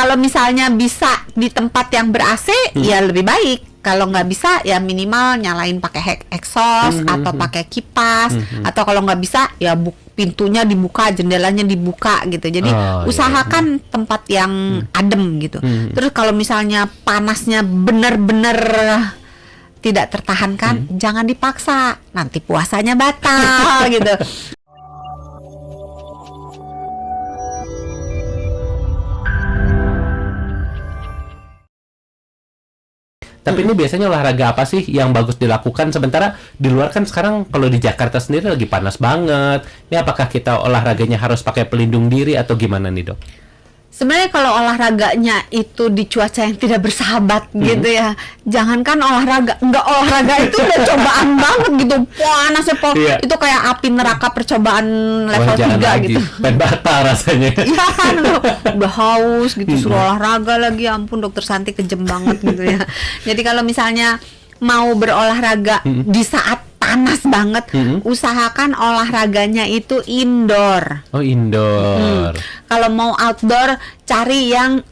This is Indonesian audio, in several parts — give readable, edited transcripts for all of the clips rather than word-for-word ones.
kalau misalnya bisa di tempat yang ber-AC, ya lebih baik. Kalau nggak bisa, ya minimal nyalain pakai exhaust atau pakai kipas, atau kalau nggak bisa, ya pintunya dibuka, jendelanya dibuka gitu. Jadi usahakan tempat yang adem gitu. Terus kalau misalnya panasnya benar-benar tidak tertahankan, jangan dipaksa, nanti puasanya batal gitu. Tapi ini biasanya olahraga apa sih yang bagus dilakukan? Sementara di luar kan sekarang kalau di Jakarta sendiri lagi panas banget. Ini apakah kita olahraganya harus pakai pelindung diri atau gimana nih, Dok? Sebenarnya kalau olahraganya itu di cuaca yang tidak bersahabat gitu ya, jangankan olahraga, nggak olahraga itu udah cobaan banget gitu, panasnya itu kayak api neraka percobaan level 3 gitu. Pengen batal rasanya. Iya kan, udah haus gitu, suruh olahraga lagi, ampun Dokter Santi kejem banget gitu ya. Jadi kalau misalnya mau berolahraga di saat panas banget, usahakan olahraganya itu indoor. Oh, indoor. Kalau mau outdoor, cari yang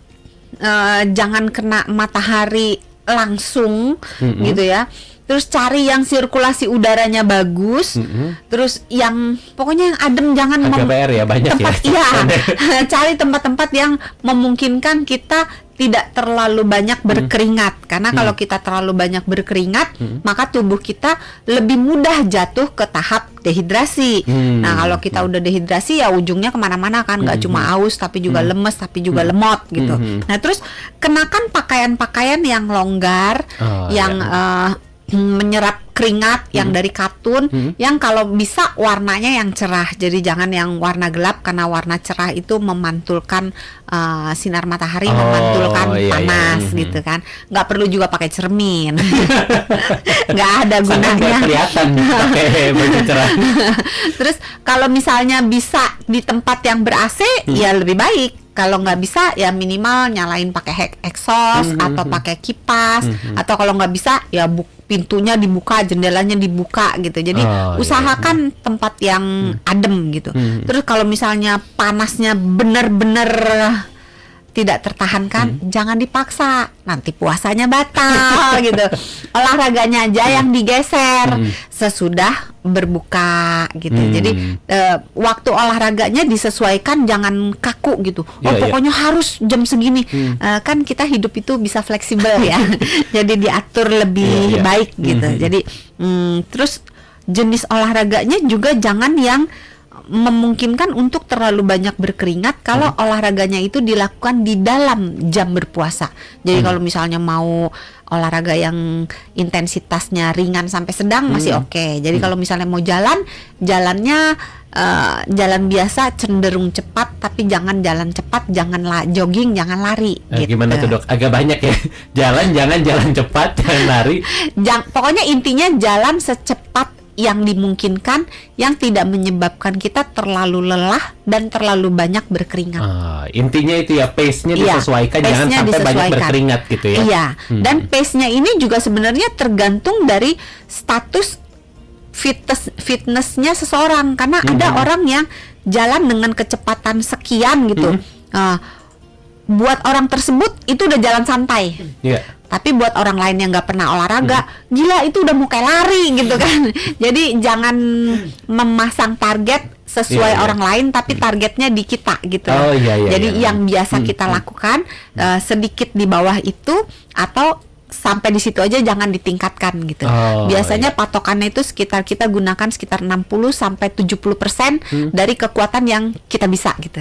jangan kena matahari langsung gitu ya. Terus cari yang sirkulasi udaranya bagus. Terus yang pokoknya yang adem, jangan PR ya banyak tempat, ya. Cari tempat-tempat yang memungkinkan kita tidak terlalu banyak berkeringat, karena kalau kita terlalu banyak berkeringat, maka tubuh kita lebih mudah jatuh ke tahap dehidrasi. Nah, kalau kita udah dehidrasi, ya ujungnya kemana-mana kan, nggak cuma aus, tapi juga lemes, tapi juga lemot gitu. Nah, terus kenakan pakaian-pakaian yang longgar, yang menyerap keringat, yang dari katun, yang kalau bisa warnanya yang cerah. Jadi jangan yang warna gelap, karena warna cerah itu memantulkan sinar matahari, memantulkan panas gitu kan. Nggak perlu juga pakai cermin. Nggak ada gunanya. Kelihatan pakai baju cerah. Terus kalau misalnya bisa di tempat yang ber-AC, ya lebih baik. Kalau nggak bisa, ya minimal nyalain pakai exhaust atau pakai kipas, atau kalau nggak bisa, ya pintunya dibuka, jendelanya dibuka gitu. Jadi usahakan tempat yang adem gitu. Terus kalau misalnya panasnya benar-benar tidak tertahankan, jangan dipaksa, nanti puasanya batal gitu. Olahraganya aja yang digeser sesudah berbuka gitu. Jadi waktu olahraganya disesuaikan, jangan kaku gitu. Pokoknya harus jam segini. Kan kita hidup itu bisa fleksibel ya. Jadi diatur lebih baik gitu. Jadi terus jenis olahraganya juga jangan yang memungkinkan untuk terlalu banyak berkeringat kalau olahraganya itu dilakukan di dalam jam berpuasa. Jadi kalau misalnya mau olahraga yang intensitasnya ringan sampai sedang masih oke. Jadi kalau misalnya mau jalannya jalan biasa cenderung cepat, tapi jangan jalan cepat, jangan jogging, jangan lari. Gitu. Gimana tuh, Dok? Agak banyak ya. Jangan jalan cepat, jangan lari. Pokoknya intinya jalan secepat yang dimungkinkan, yang tidak menyebabkan kita terlalu lelah dan terlalu banyak berkeringat. Intinya itu ya, pace-nya disesuaikan, jangan sampai banyak berkeringat gitu ya. Iya, dan pace-nya ini juga sebenarnya tergantung dari status fitnessnya seseorang, karena ada orang yang jalan dengan kecepatan sekian gitu. Buat orang tersebut itu udah jalan santai. Tapi buat orang lain yang nggak pernah olahraga, gila itu udah mau kayak lari gitu kan. Jadi jangan memasang target sesuai orang lain, tapi targetnya di kita gitu. Jadi yang biasa kita lakukan sedikit di bawah itu, atau sampai di situ aja, jangan ditingkatkan gitu. Biasanya patokannya itu sekitar kita gunakan sekitar 60-70% dari kekuatan yang kita bisa gitu.